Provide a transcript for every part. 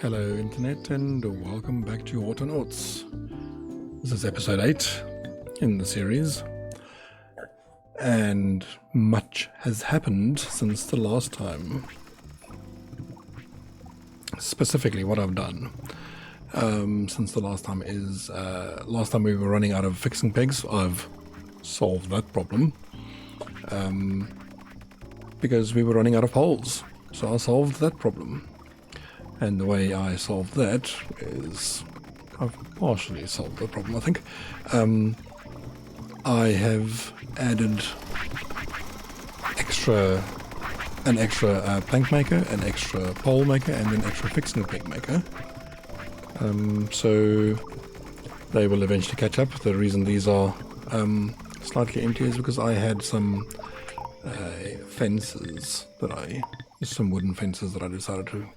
Hello Internet and welcome back to Autonauts. This is episode 8 in the series and much has happened since the last time. Specifically what I've done since the last time is last time we were running out of fixing pegs. I've solved that problem because we were running out of poles, so I solved that problem. And the way I solved that is I've partially solved the problem, I think. I have added an extra plank maker, an extra pole maker, and an extra fixing peg maker. So they will eventually catch up. The reason these are slightly empty is because I had some some wooden fences that I decided to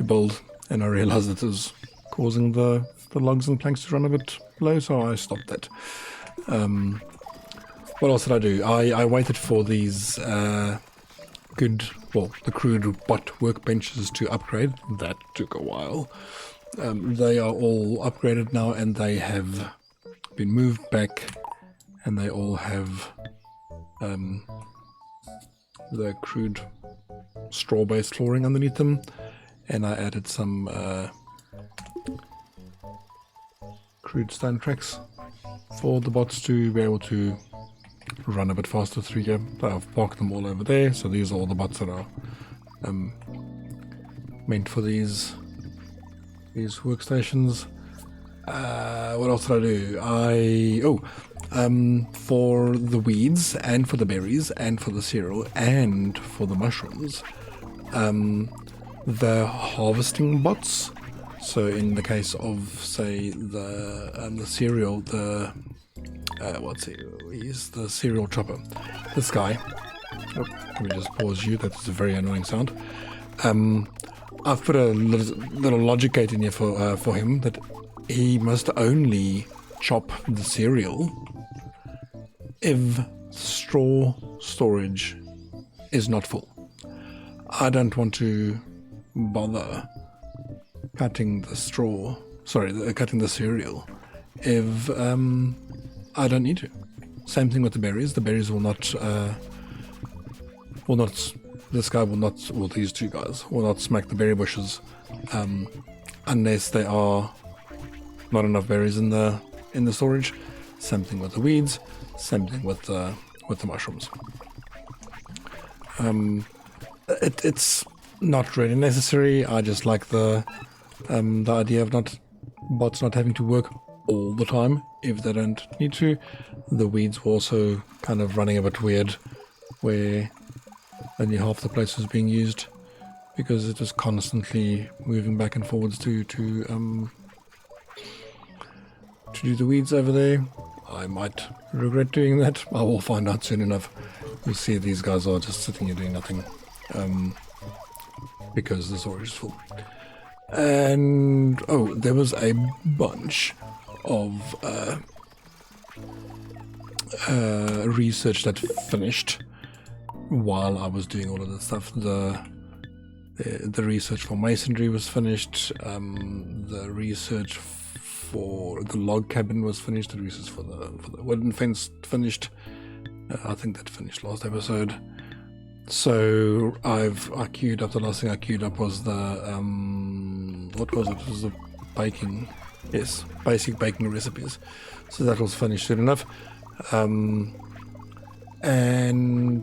build, and I realized that it was causing the logs and planks to run a bit low, so I stopped that. What else did I do? I waited for these the crude bot workbenches to upgrade. That took a while. They are all upgraded now, and they have been moved back, and they all have the crude straw-based flooring underneath them. And I added some crude stone tracks for the bots to be able to run a bit faster through here. I've parked them all over there, so these are all the bots that are meant for these workstations. What else did I do? For the weeds and for the berries and for the cereal and for the mushrooms, the harvesting bots. So in the case of, say, the cereal, he's the cereal chopper. This guy. Oh, let me just pause you. That's a very annoying sound. I've put a little logic gate in here for him that he must only chop the cereal if straw storage is not full. I don't want to bother cutting the cereal if I don't need to. Same thing with the berries. The berries these two guys will not smack the berry bushes unless there are not enough berries in the storage. Same thing with the weeds. Same thing with the mushrooms. It's not really necessary. I just like the idea of bots not having to work all the time if they don't need to. The weeds were also kind of running a bit weird, where only half the place was being used because it was constantly moving back and forwards to do the weeds over there. I might regret doing that. I will find out soon enough. You'll see these guys are just sitting here doing nothing. Because the storage is full. And there was a bunch of research that finished while I was doing all of this stuff. The research for masonry was finished. The research for the log cabin was finished. The research for the wooden fence finished. I think that finished last episode. So I queued up, the last thing I queued up was the, what was it? It was the baking, yes, basic baking recipes. So that was finished soon enough. And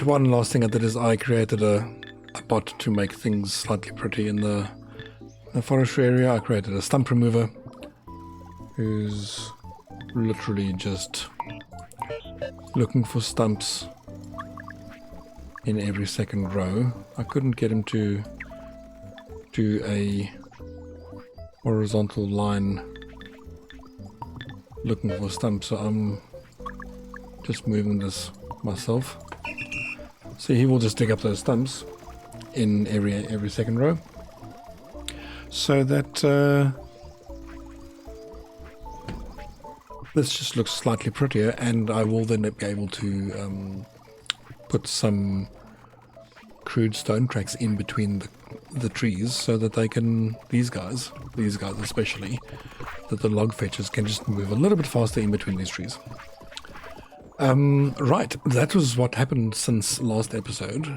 one last thing I did is I created a bot to make things slightly pretty in the forestry area. I created a stump remover who's literally just looking for stumps in every second row. I couldn't get him to do a horizontal line looking for stumps, so I'm just moving this myself. So he will just dig up those stumps in every second row, so that this just looks slightly prettier, and I will then be able to put some crude stone tracks in between the trees so that they can, these guys especially, that the log fetchers can just move a little bit faster in between these trees. Right, that was what happened since last episode,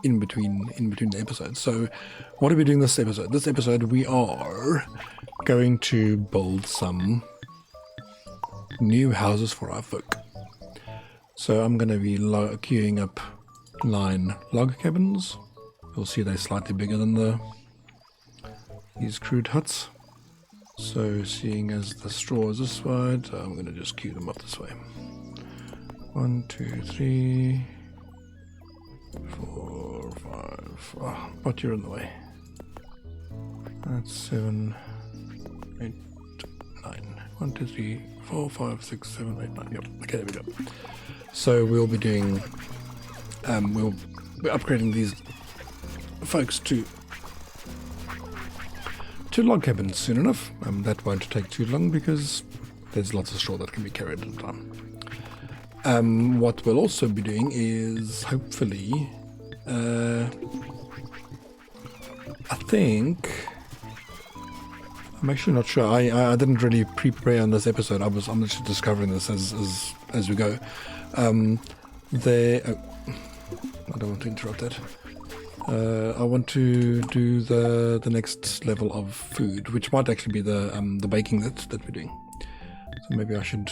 in between the episodes. So what are we doing this episode? This episode we are going to build some new houses for our folk. So I'm going to be queuing up 9 log cabins. You'll see they're slightly bigger than these crude huts. So seeing as the straw is this wide, I'm going to just queue them up this way. 1, 2, 3, 4, 5. Oh, but you're in the way. That's 7, 8, 9. 1, 2, 3, 4, 5, 6, 7, 8, 9. Yep. Okay, there we go. So we'll be doing, we'll be upgrading these folks to log cabins soon enough. That won't take too long because there's lots of straw that can be carried at a time. What we'll also be doing is hopefully, I think, I'm actually not sure. I didn't really prepare on this episode. I'm just discovering this as we go. I don't want to interrupt that. I want to do the next level of food, which might actually be the baking that we're doing. So maybe I should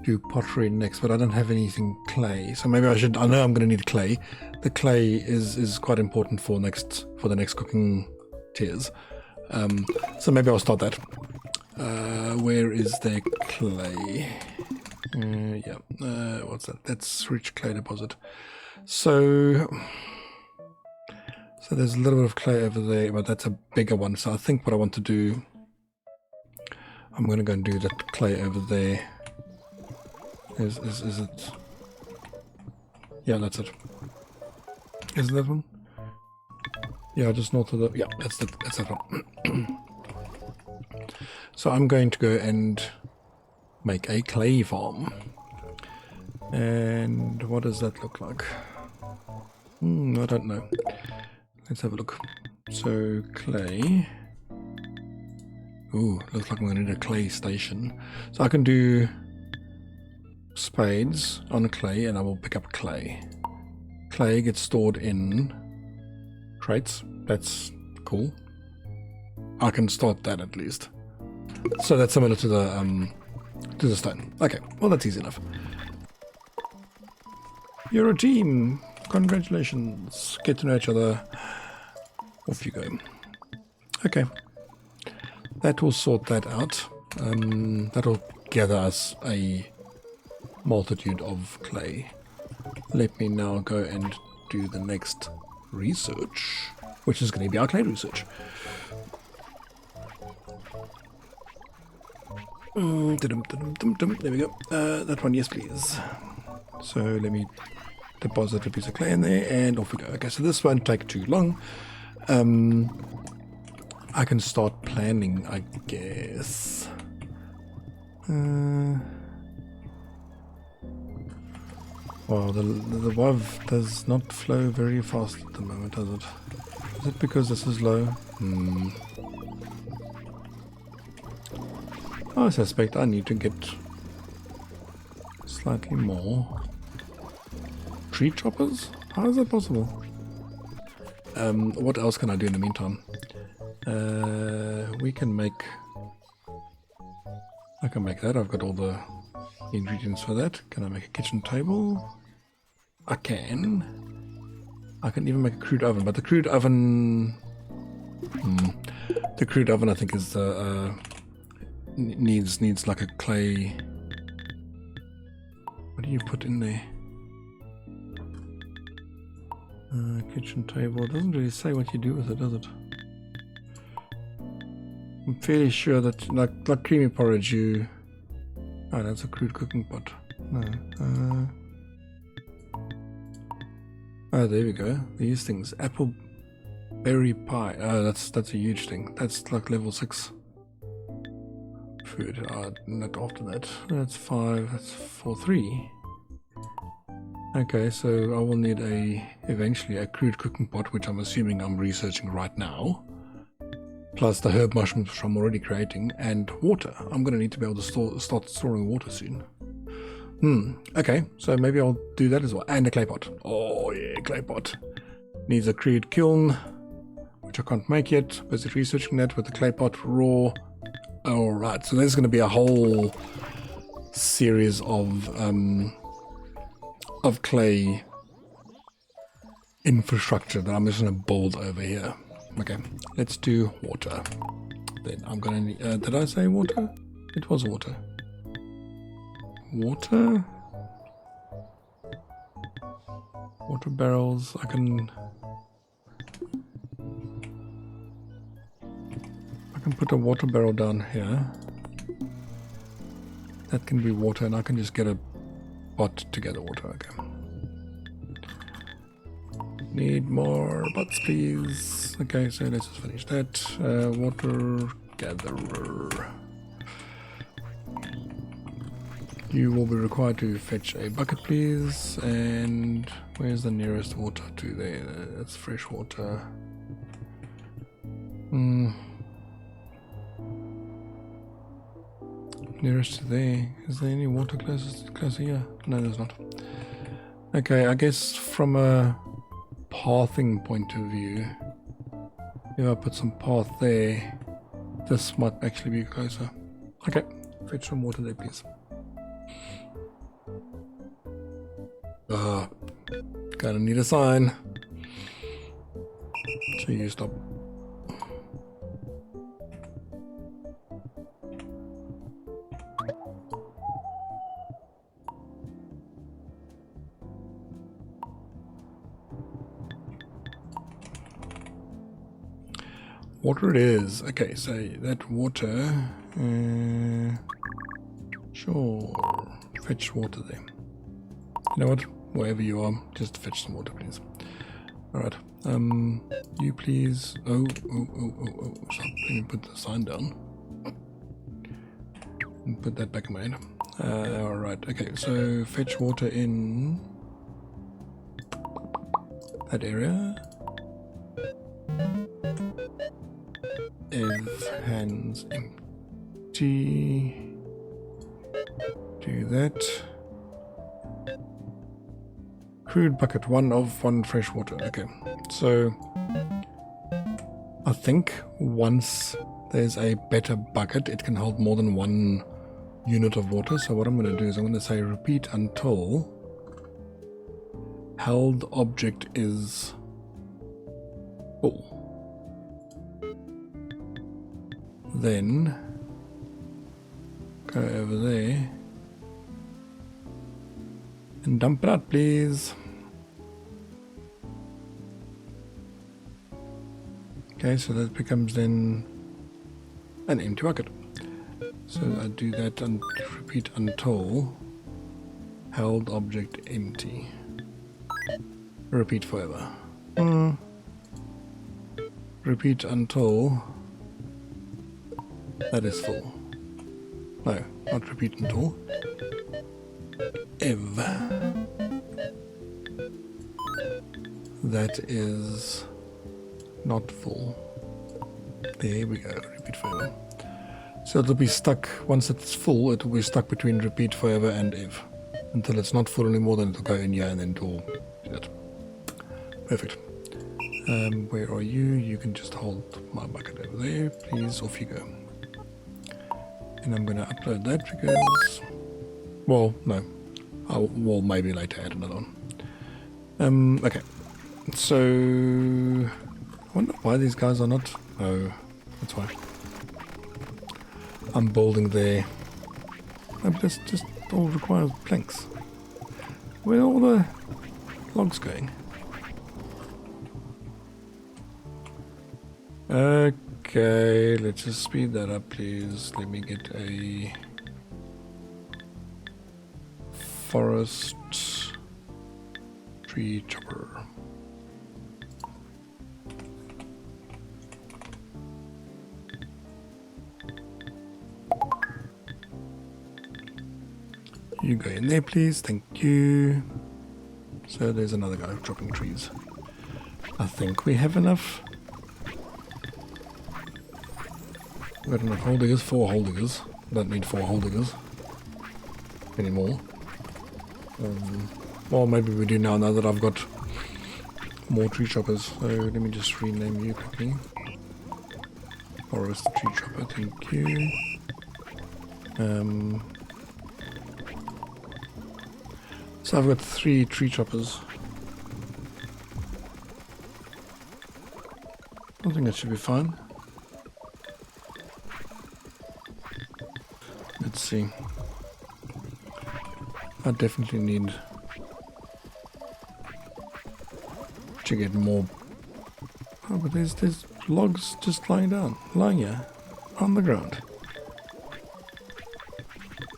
do pottery next, but I don't have anything clay. So maybe I should. I know I'm going to need clay. The clay is quite important for the next cooking tiers. So maybe I'll start that. Where is the clay? What's that? That's rich clay deposit. So there's a little bit of clay over there, but that's a bigger one. So I think what I want to do, I'm going to go and do that clay over there. Is it? Yeah, that's it. Is that one? Yeah, just north of the. Yeah, that's that one. So I'm going to go and make a clay farm. And what does that look like? I don't know. Let's have a look. So clay. Ooh, looks like I'm going to need a clay station. So I can do spades on clay, and I will pick up clay. Clay gets stored in crates. That's cool. I can start that at least. So that's similar to the stone. Okay, well that's easy enough. You're a team. Congratulations. Get to know each other. Off you go. Okay. That will sort that out. That'll gather us a multitude of clay. Let me now go and do the next research, which is going to be our clay research. There we go. That one, yes please. So let me deposit a piece of clay in there and off we go. Okay, so this won't take too long. I can start planning, I guess. Well, the WAV does not flow very fast at the moment, does it? Is it because this is low? I suspect I need to get slightly more tree choppers. How is that possible? What else can I do in the meantime? We can make. I can make that. I've got all the ingredients for that. Can I make a kitchen table? I can. I can even make a crude oven, but the crude oven. The crude oven, I think, is needs like a clay. What do you put in there? Kitchen table. It doesn't really say what you do with it, does it? I'm fairly sure that like creamy porridge, you. Oh, that's a crude cooking pot. No. Oh, there we go. These things. Apple berry pie. Oh, that's a huge thing. That's like level 6 food. Not after that. That's 5. That's 4, 3. Okay, so I will need eventually a crude cooking pot, which I'm assuming I'm researching right now. Plus the herb mushrooms, which I'm already creating, and water. I'm going to need to be able to start storing water soon. Okay, so maybe I'll do that as well. And a clay pot. Oh yeah, clay pot. Needs a crude kiln, which I can't make yet. Busy researching that with the clay pot raw. Alright, so there's going to be a whole series of clay infrastructure that I'm just going to build over here. Okay, let's do water. Then I'm going to need... did I say water? It was water. Water? Water barrels. I can put a water barrel down here. That can be water, and I can just get a pot to gather water. Okay. Need more pots, please. Okay, so let's just finish that. Water gatherer. You will be required to fetch a bucket, please. And where's the nearest water to there? That's fresh water. Nearest to there. Is there any water closer here? No, there's not. Okay, I guess from a pathing point of view, if I put some path there, this might actually be closer. Okay, fetch some water there, please. Gonna need a sign. So you stop. Water it is. Okay, so that water... sure. Fetch water there. You know what? Wherever you are, just fetch some water, please. Alright. You please... Oh. Stop. Let me put the sign down. And put that back in my head. Alright, okay. So, fetch water in... that area. If hands empty, do that. Crude bucket, one fresh water. Okay, so I think once there's a better bucket, it can hold more than one unit of water. So what I'm going to do is I'm going to say repeat until held object is full. Then go over there and dump it out, please. Okay, so that becomes then an empty bucket. So I do that and repeat until held object empty. Repeat forever. Repeat until that is full. No, not repeat until. If that is not full. There we go. Repeat forever. So it'll be stuck, once it's full, it will be stuck between repeat forever and if. Until it's not full anymore, then it'll go in here and then it'll do that. Perfect. Where are you? You can just hold my bucket over there. Please, off you go. And I'm going to upload that because... well, no. We'll maybe later add another one. Okay. So... I wonder why these guys are not... oh, that's why. I'm building there. No, but this just all requires planks. Where are all the logs going? Okay, let's just speed that up, please. Let me get a forest tree chopper. You go in there, please. Thank you. So there's another guy chopping trees. I think we have enough. We've got enough hole diggers, 4 hole diggers. Don't need 4 hole diggers anymore. Well, maybe we do now that I've got more tree choppers. So let me just rename you quickly. Forest tree chopper, thank you. So I've got 3 tree choppers. I think that should be fine. Let's see. I definitely need to get more. Oh, but there's logs just lying here on the ground.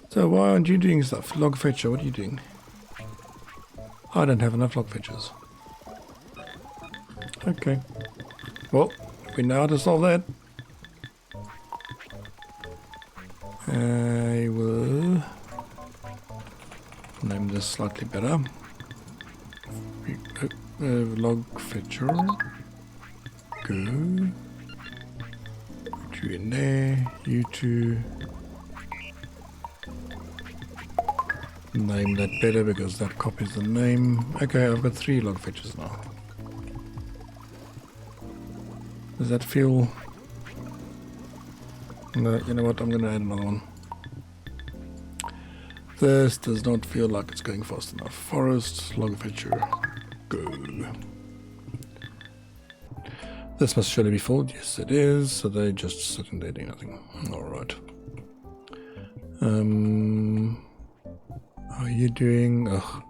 So why aren't you doing stuff? Log fetcher, what are you doing? I don't have enough log fetchers. Okay. Well, we know how to solve that. I will name this slightly better. Log fetcher. Go. Put you in there. You two. Name that better because that copies the name. Okay, I've got 3 log fetchers now. Does that feel... No, you know what, I'm going to add another one. This does not feel like it's going fast enough. Forest, log fetcher, go. This must surely be full. Yes, it is. So they just sitting there doing nothing. Alright. How are you doing? Ugh.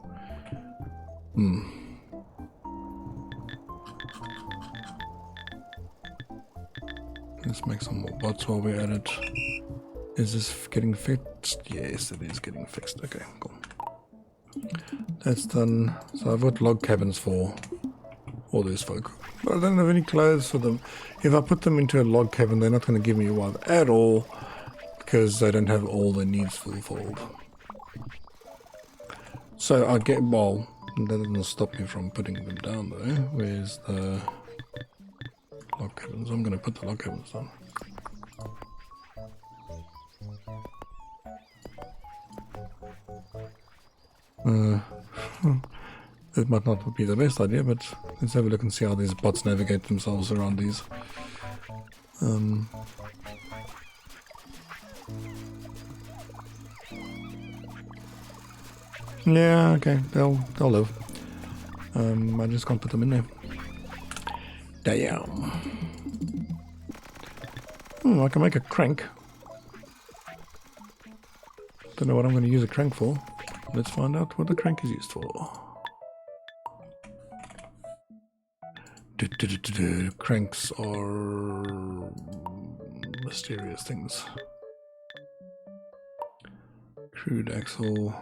Let's make some more bots while we're at it. Is this getting fixed? Yes, it is getting fixed. Okay, cool. That's done. So I've got log cabins for all these folk. But I don't have any clothes for them. If I put them into a log cabin, they're not going to give me one at all because they don't have all their needs fulfilled. So I get, well, that doesn't stop me from putting them down though. Where's the log cabins? I'm going to put the log cabins down. It might not be the best idea, but let's have a look and see how these bots navigate themselves around these. Yeah, okay, they'll live. I just can't put them in there. Damn. I can make a crank. Don't know what I'm going to use a crank for. Let's find out what the crank is used for. Cranks are mysterious things. Crude axle.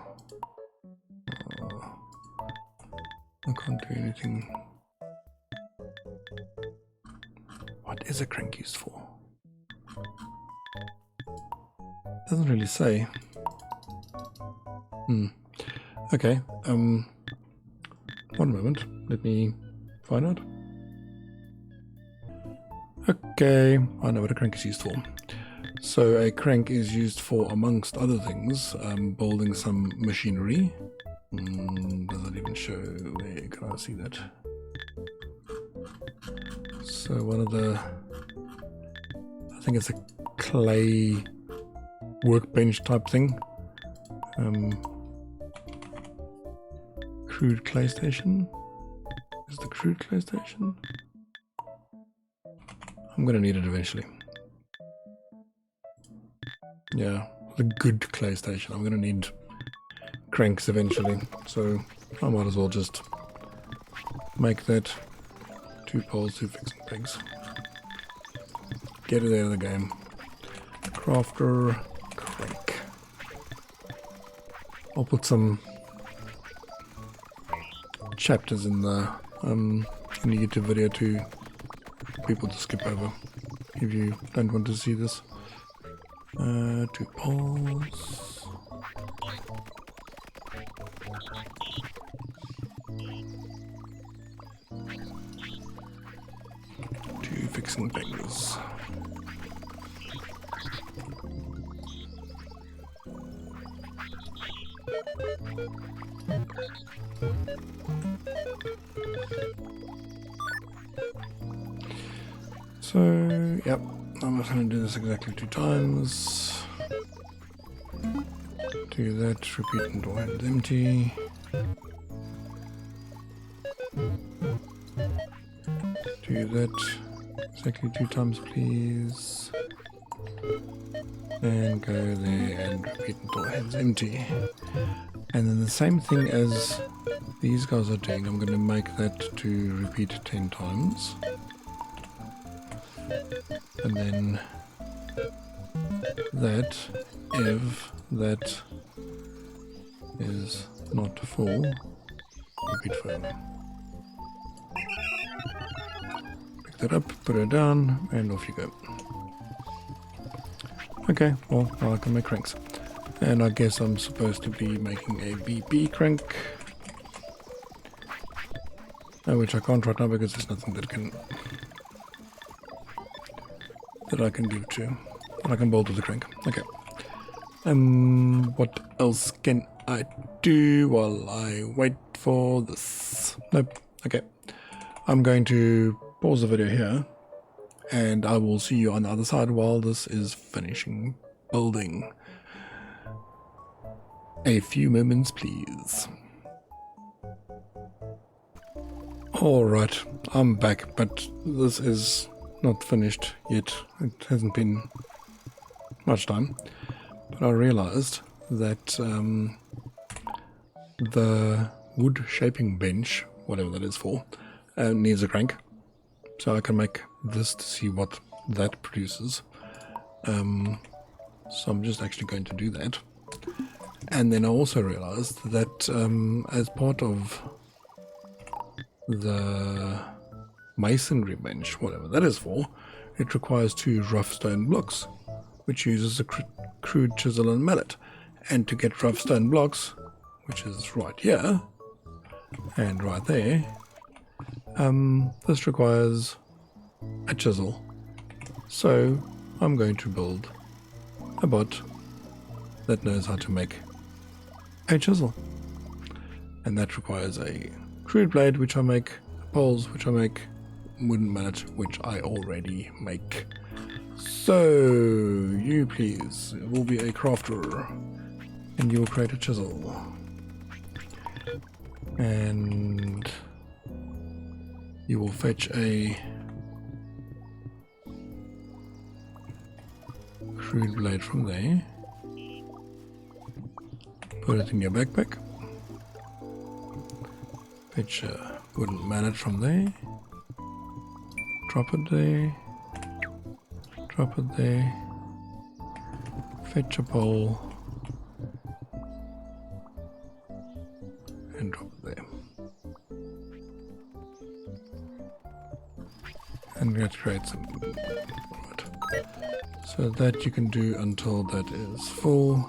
I can't do anything. What is a crank used for? Doesn't really say. Okay, one moment, let me find out. Okay, I know what a crank is used for. So a crank is used for, amongst other things, building some machinery. Does it even show? Where can I see that? So one of the, I think it's a clay workbench type thing. Crude clay station. Is the crude clay station? I'm gonna need it eventually. Yeah, the good clay station. I'm gonna need cranks eventually, so I might as well just make that 2 poles, 2 fixing pegs. Get it out of the game. Crafter, crank. I'll put some chapters in the YouTube video to people to skip over if you don't want to see this. 2 poles. fixing things. So, yep, I'm not going to do this exactly 2 times. Do that, repeat until hand's empty. Do that exactly 2 times, please. And go there and repeat until hand's empty. And then the same thing as these guys are doing, I'm going to make that to repeat 10 times. And then that, if that is not full, repeat forever. Pick that up, put it down, and off you go. Okay, well, now I can make cranks. And I guess I'm supposed to be making a BP crank. Which I can't right now because there's nothing that I can give to. And I can bolt with the crank. Okay. What else can I do while I wait for this? Nope. Okay. I'm going to pause the video here. And I will see you on the other side while this is finishing building. A few moments, please. Alright, I'm back, but this is not finished yet. It hasn't been much time. But I realized that the wood shaping bench, whatever that is for, needs a crank. So I can make this to see what that produces. So I'm just actually going to do that. And then I also realized that as part of the masonry bench, whatever that is for, it requires 2 rough stone blocks, which uses a crude chisel and mallet. And to get rough stone blocks, which is right here and right there, this requires a chisel. So I'm going to build a bot that knows how to make a chisel, and that requires a crude blade, which I make, poles, which I make, wooden mallet, which I already make. So you please will be a crafter, and you will create a chisel, and you will fetch a crude blade from there, put it in your backpack, fetch a wooden mallet from there, drop it there, drop it there, fetch a pole, and drop it there. And let's create some. Right. So that you can do until that is full.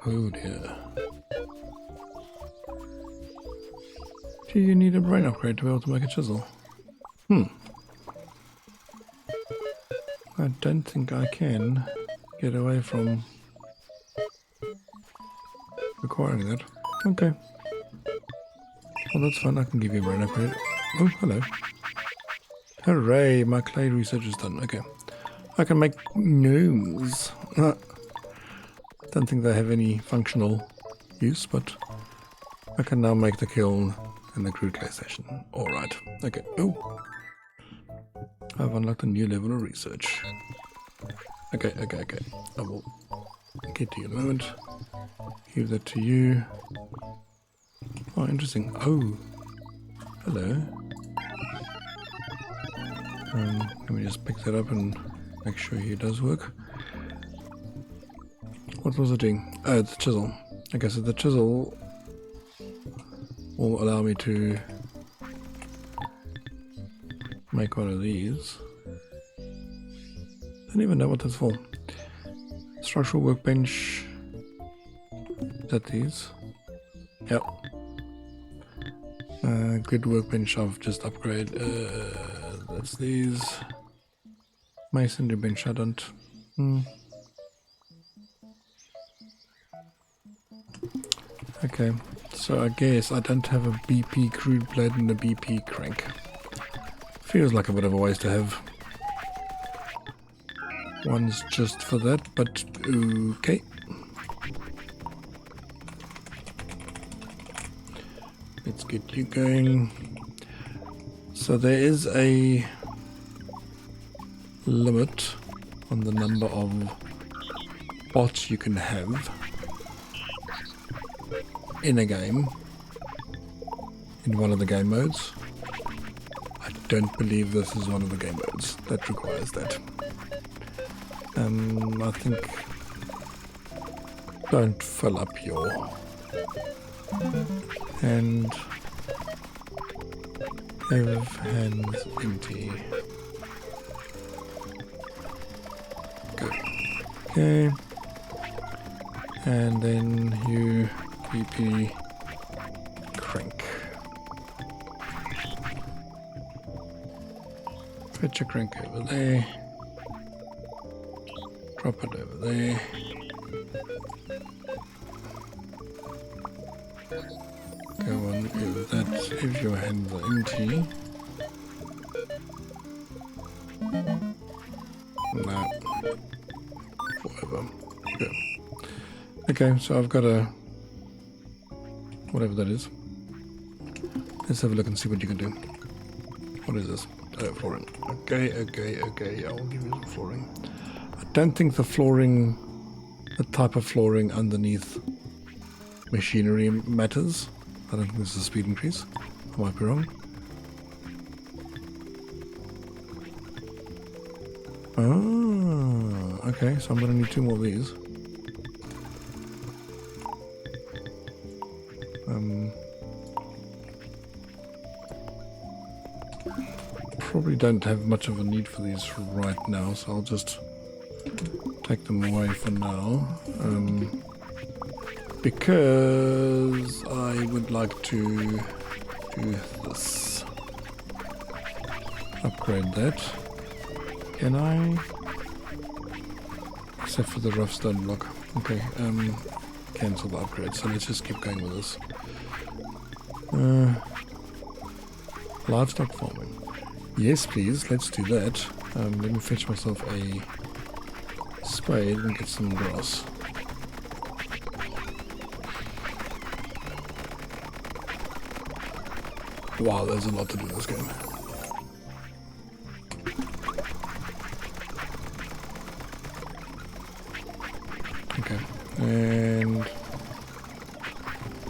Oh dear. Do you need a brain upgrade to be able to make a chisel? I don't think I can get away from requiring that. Okay. Well, that's fine. I can give you a brain upgrade. Oh, hello. Hooray, my clay research is done. Okay. I can make gnomes. Don't think they have any functional use, but I can now make the kiln and the crude clay station. Alright. Okay. Oh. I've unlocked a new level of research. Okay. I will get to you in a moment. Give that to you. Oh, interesting. Oh. Hello. Let me just pick that up and make sure he does work. What was it doing? Oh, it's a chisel. Okay, so the chisel will allow me to make one of these. I don't even know what that's for. Structural workbench. Is that these? Yep. Good workbench I've just upgraded. That's these. Masonry bench I don't. Okay, so I guess I don't have a BP crude blade and a BP crank. Feels like a bit of a waste to have. One's just for that, but okay. Let's get you going. So there is a limit on the number of bots you can have in a game, in one of the game modes. I don't believe this is one of the game modes that requires that. I think don't fill up your hand. Have hands empty. Good. Okay. And then you BP crank. Fetch a crank over there. Drop it over there. Go on with that if your hands are empty. No. Whatever. Go. Okay, so I've got a whatever that is. Let's have a look and see what you can do. What is this? Flooring. Okay, I'll give you some flooring. I don't think the flooring, the type of flooring underneath machinery matters. I don't think this is a speed increase. I might be wrong. Ah, okay, so I'm going to need 2 more of these. Probably don't have much of a need for these right now, so I'll just take them away for now. Because I would like to do this. Upgrade that. Can I? Except for the rough stone block. Okay, cancel the upgrade. So let's just keep going with this. Livestock farming. Yes, please. Let's do that. Let me fetch myself a spade and get some grass. Wow, there's a lot to do in this game. Okay, and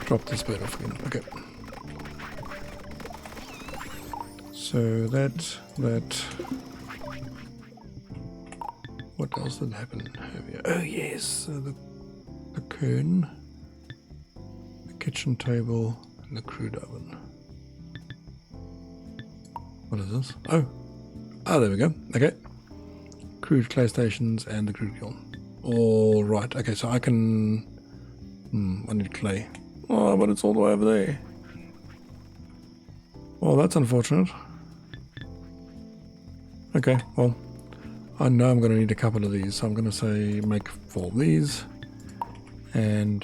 drop this spade off again. Okay. So that. What else did happen over here? Oh yes, the cairn, the kitchen table, and the crude oven. What is this? Oh, there we go. Okay, crude clay stations and the crude kiln. All right. Okay, so I can. I need clay. Oh, but it's all the way over there. Well, that's unfortunate. Okay, well, I know I'm going to need a couple of these, so I'm going to say make 4 of these, and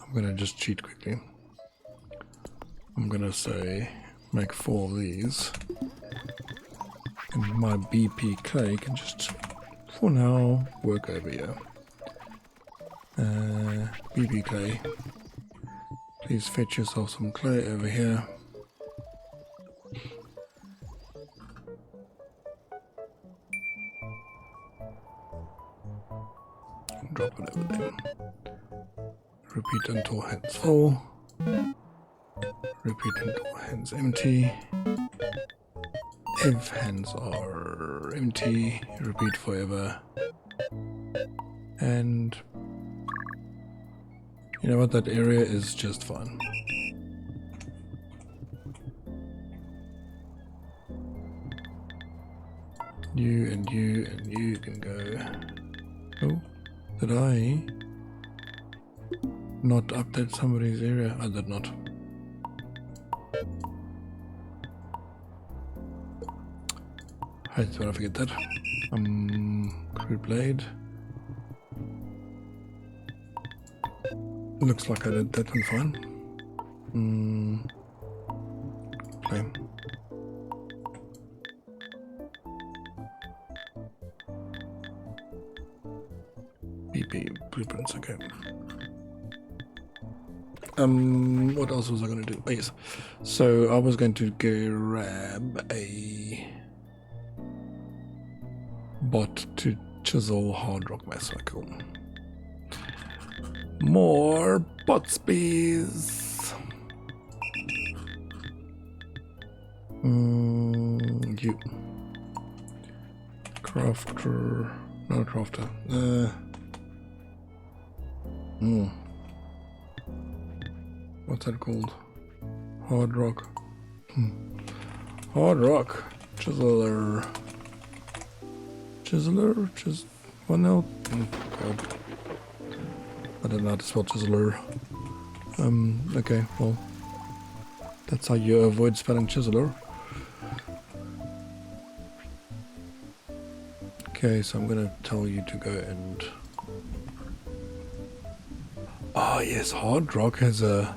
I'm going to just cheat quickly. I'm going to say make 4 of these, and my BP clay can just, for now, work over here. BP clay, please fetch yourself some clay over here. Drop it over there. Repeat until hands full. Repeat until hands empty. If hands are empty, repeat forever. And you know what? That area is just fine. You and you and you can go. Oh. Did I? not update somebody's area? I did not. I don't want to forget that. Crude blade. Looks like I did that one fine. Play. BP blueprints, okay. What else was I going to do? Oh, yes. So I was going to grab a bot to chisel hard rock mass. Cool. More bot space. You. Crafter. Not a crafter. What's that called? Hard rock. Hard rock. Chiseler. One out. God. I don't know how to spell chiseler. Okay, well. That's how you avoid spelling chiseler. Okay, so I'm gonna tell you to go and... Oh yes, hard rock has a...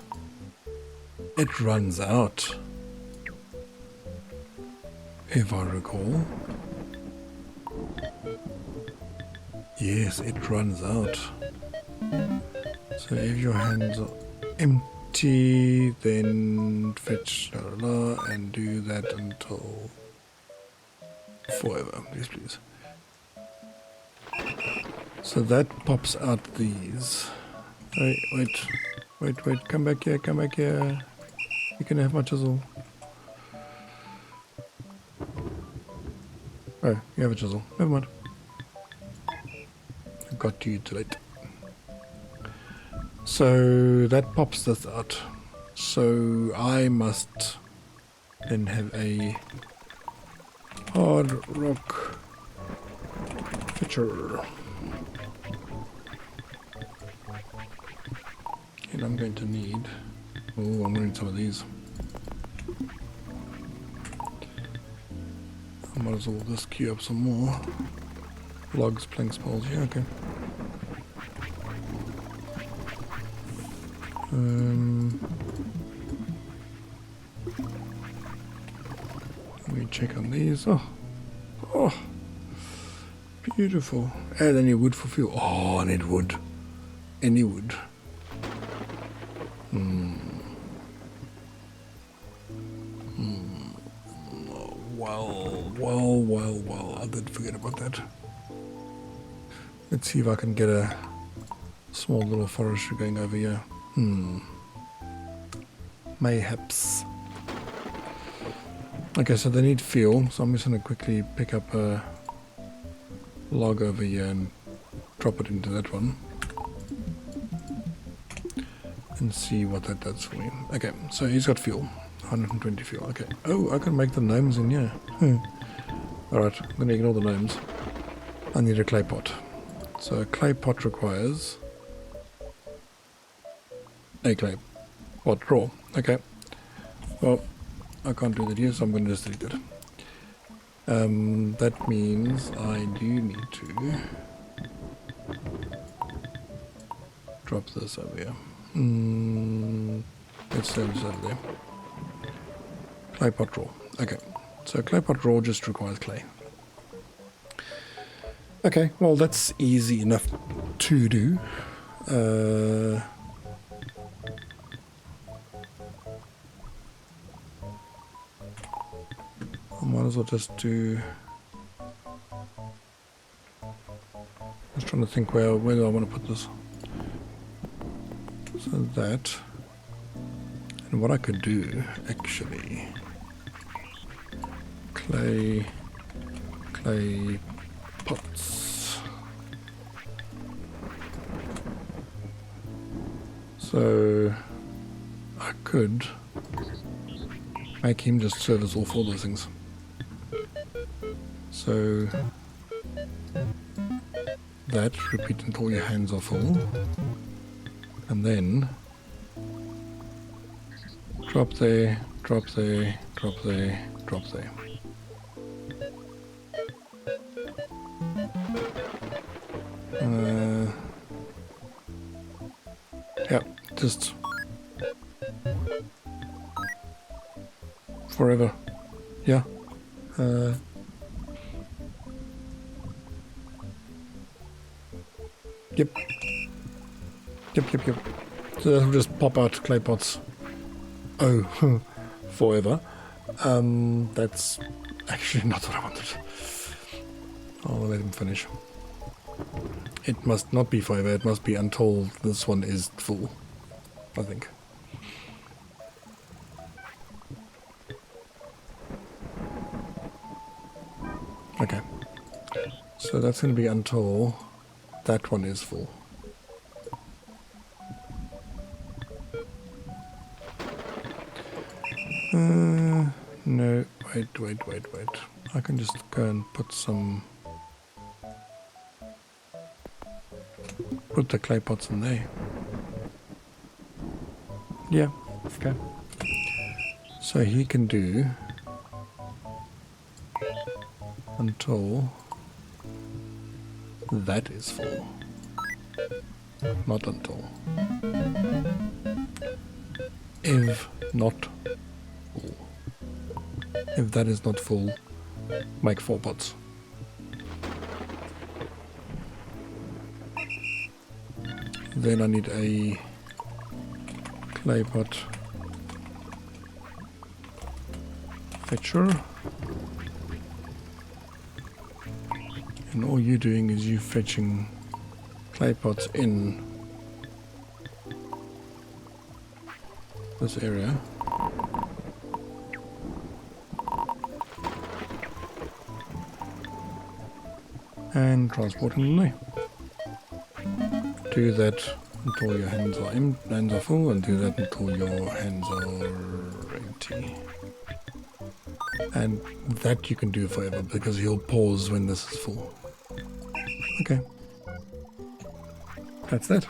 It runs out. If I recall. Yes, it runs out. So if your hands are empty, then fetch and do that until forever. Please. So that pops out these. Wait, come back here. You can have my chisel. Oh, you have a chisel. Never mind. I got to you too late. So that pops this out. So I must then have a hard rock fetcher. And I'm going to need... Oh, I'm going to need some of these. I might as well just queue up some more. Logs, planks, poles, yeah, okay. Let me check on these. Oh, beautiful. Add any wood for fuel. Oh, I need wood. Any wood. Well, I did forget about that. Let's see if I can get a small little forestry going over here. Mayhaps. Okay, so they need fuel, so I'm just going to quickly pick up a log over here and drop it into that one. And see what that does for me. Okay, so he's got fuel. 120 fuel, okay. Oh, I can make the gnomes in here. Alright, I'm going to ignore the gnomes. I need a clay pot. So a clay pot requires a clay pot raw. Okay. Well, I can't do that here, so I'm going to just delete it. That means I do need to drop this over here. Let's save this over there. Clay pot raw. Okay. So clay pot raw just requires clay. Okay, well that's easy enough to do. I might as well just do... Just trying to think where do I want to put this. So that... And what I could do, actually... Clay pots. So I could make him just serve as all four of those things. So that, repeat until your hands are full. And then drop there, drop there, drop there, drop there. Yeah, just forever. Yeah. Yep. Yep. So that'll just pop out clay pots. Oh, forever. That's actually not what I wanted. I'll let him finish. It must not be forever, it must be until this one is full, I think. Okay. So that's going to be until that one is full. No, wait. I can just go and put the clay pots in there. Yeah, okay. So he can do until that is full. Not until. If not full. If that is not full, make 4 pots. Then I need a clay pot fetcher. And all you're doing is you fetching clay pots in this area. And transporting them there. Do that until your hands are full, and do that until your hands are empty. And that you can do forever because he'll pause when this is full. Okay. That's that.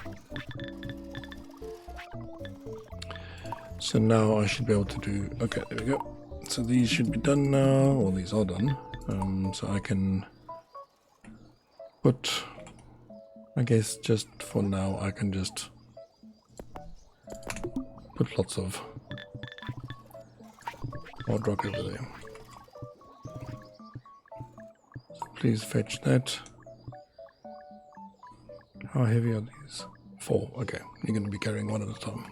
So now I should be able to do... Okay, there we go. So these should be done now, or these are done. So I can put... I guess just for now I can just put lots of hard rock over there. So please fetch that. How heavy are these? 4. Okay, you're going to be carrying 1 at a time.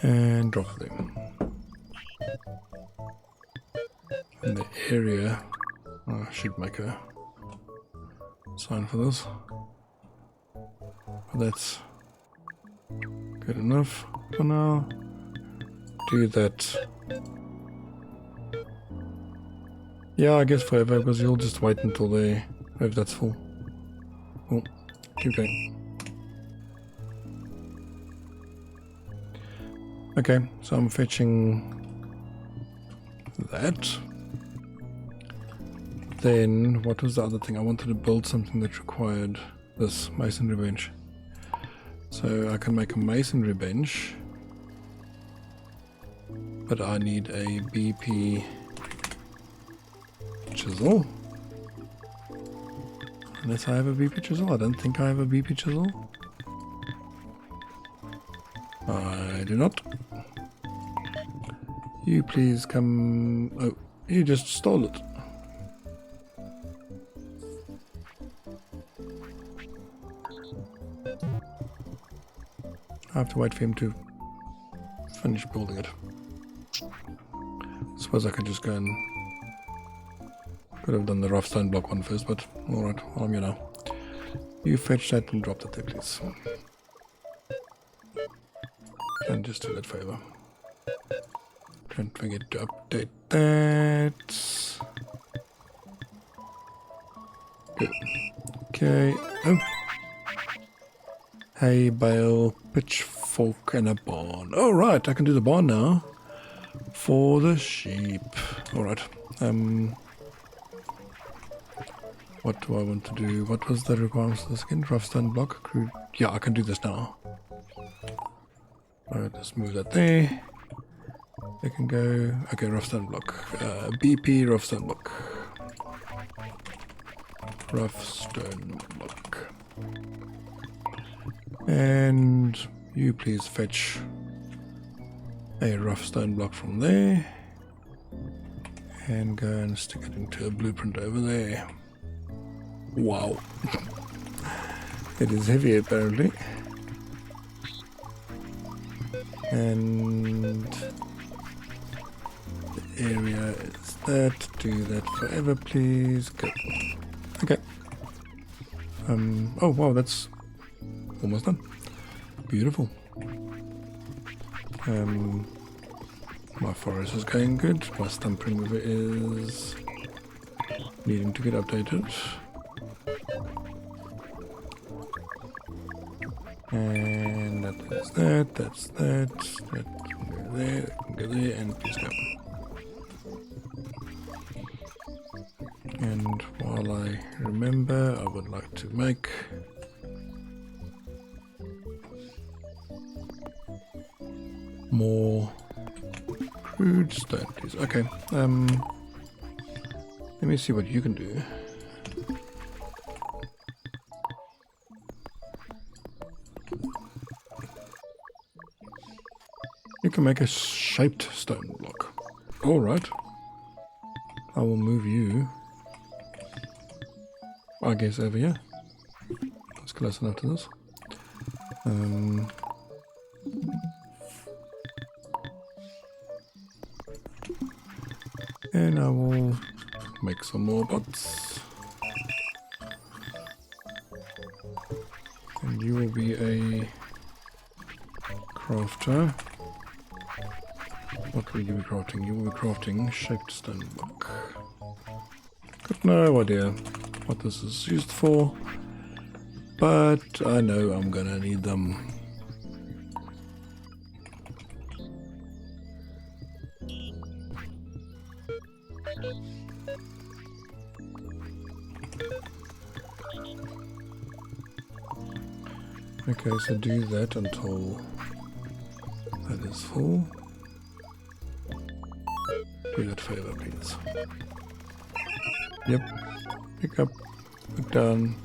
And drop them. In the area, I should make a sign for this. But that's good enough for now. Do that. Yeah, I guess forever, because you'll just wait until if that's full. Oh, keep going. Okay, so I'm fetching that. Then, what was the other thing? I wanted to build something that required this masonry bench. So I can make a masonry bench, but I need a BP chisel. Unless I have a BP chisel. I don't think I have a BP chisel. I do not. You please come... Oh, you just stole it. I have to wait for him to finish building it. I suppose I could just go and... Could have done the rough stone block one first, but alright, I'm here now. You fetch that and drop that there, please. And just do that favor. Don't forget to update that. Good. Okay. Oh. Hay, bale, pitchfork, and a barn. Oh, right, I can do the barn now. For the sheep. Alright. What do I want to do? What was the requirements of this again? Rough stone block, crude. Yeah, I can do this now. Alright, let's move that there. They can go. Okay, rough stone block. BP rough stone block. Rough stone block. And you please fetch a rough stone block from there. And go and stick it into a blueprint over there. Wow. It is heavy apparently. And the area is that. Do that forever, please. Go. Okay. Oh wow, that's almost done. Beautiful. My forest is going good. My stump remover is needing to get updated. And that is that, that's that, that can go there, and please go. And while I remember, I would like to make more crude stone, please. Okay, let me see what you can do. You can make a shaped stone block. Alright. I will move you, I guess, over here. That's close enough to this. And I will make some more bots. And you will be a crafter. What will you be crafting? You will be crafting shaped stone block. Got no idea what this is used for, but I know I'm gonna need them. Okay, so do that until that is full. Do that favor, please. Yep. Pick up, put down.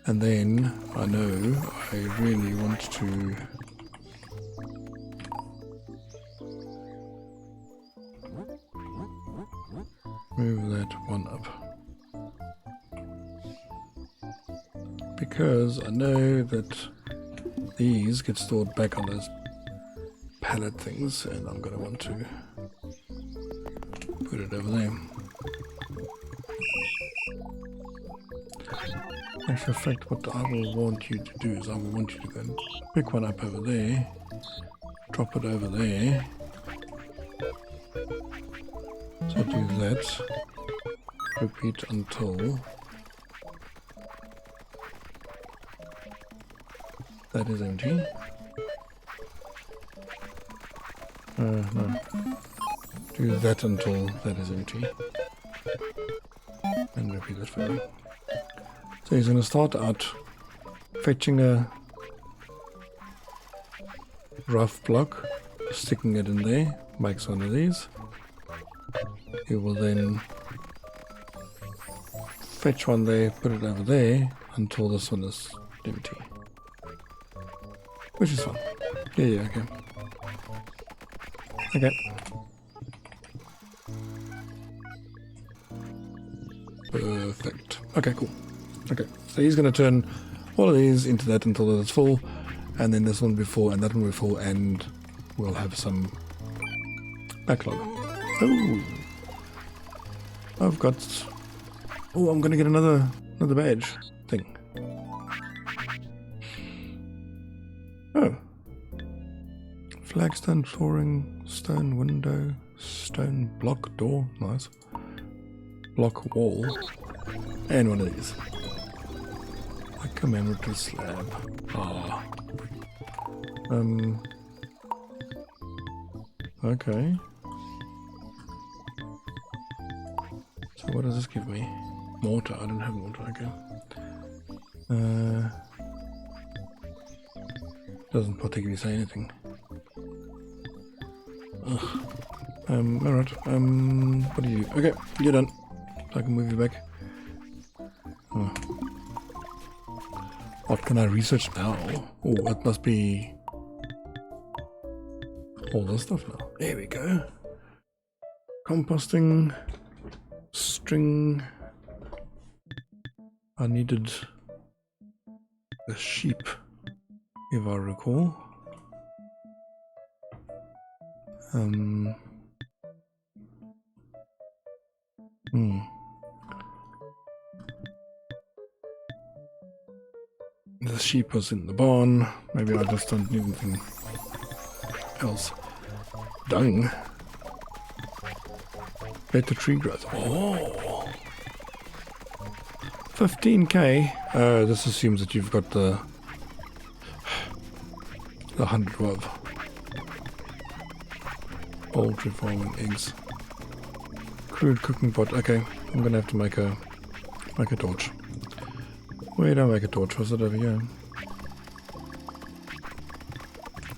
And then I know I really want to move that one up. Because I know that these get stored back on those pallet things, and I'm going to want to put it over there. Actually, in fact, what I will want you to do is I will want you to go and pick one up over there, drop it over there. So do that. Repeat until that is empty. No. Do that until that is empty. And repeat that further. So he's going to start out fetching a rough block, sticking it in there, makes one of these. He will then fetch one there, put it over there until this one is empty. Which is fun. Yeah, okay. Okay. Perfect. Okay, cool. Okay, so he's going to turn all of these into that until it's full, and then this one will be full, and that one will be full, and we'll have some backlog. Oh! I've got... Oh, I'm going to get another badge thing. Oh. Flagstone flooring, stone window, stone block door, nice. Block wall, and one of these. A commemorative slab. Ah. Okay. So what does this give me? Mortar. I don't have mortar. Okay. Doesn't particularly say anything. Ugh. Alright. What do you do? Okay, you're done. I can move you back. Oh. What can I research now? Oh, it must be all this stuff now. There we go. Composting. String. I needed a sheep, if I recall. The sheep was in the barn. Maybe I just don't need anything else. Dung. Better tree growth. Oh! 15k. This assumes that you've got the 100 of poultry farming eggs. Crude cooking pot. Okay, I'm gonna have to make a torch. Where did I make a torch? Was it over here?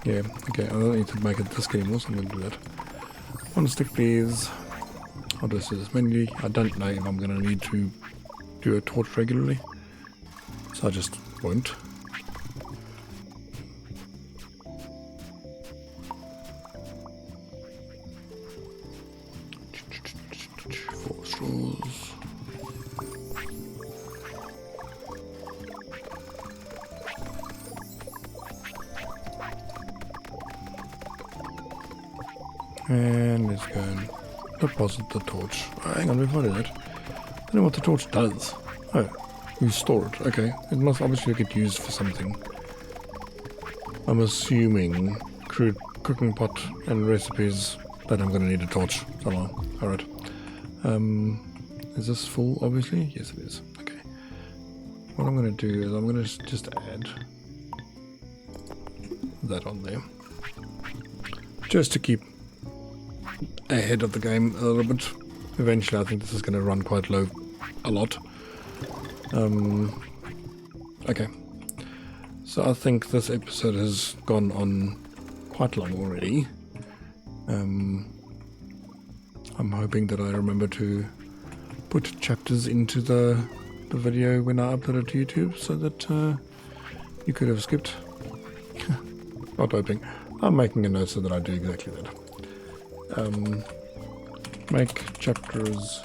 Yeah, okay, I don't need to make it this anymore, so I'm gonna do that. One stick these. I'll just do this manually. I don't know if I'm gonna need to do a torch regularly, so I just won't. Four straws. And let's go and deposit the torch. Oh, hang on, before I do that, I don't know what the torch does. Oh, you store it. Okay, it must obviously get used for something. I'm assuming crude cooking pot and recipes that I'm going to need a torch somehow. Alright. Is this full, obviously? Yes, it is. Okay. What I'm going to do is I'm going to just add that on there. Just to keep ahead of the game a little bit. Eventually I think this is going to run quite low a lot. Okay, so I think this episode has gone on quite long already. I'm hoping that I remember to put chapters into the video when I upload it to YouTube so that you could have skipped. Not hoping. I'm making a note so that I do exactly that. Make chapters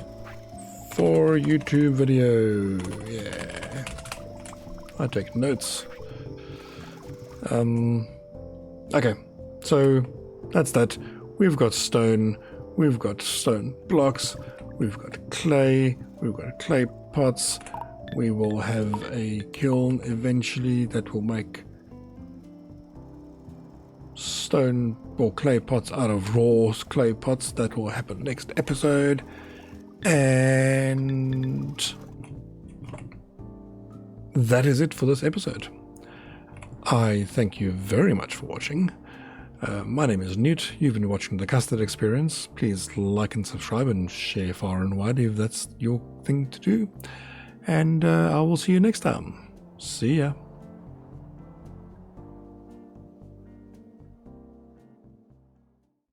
for YouTube video. Yeah. I take notes. Okay. So that's that. We've got stone. We've got stone blocks. We've got clay. We've got clay pots. We will have a kiln eventually that will make stone or clay pots out of raw clay pots. That will happen next episode. And that is it for this episode. I thank you very much for watching. My name is Newt. You've been watching the Custard Experience. Please like and subscribe and share far and wide if that's your thing to do. And I will see you next time. See ya.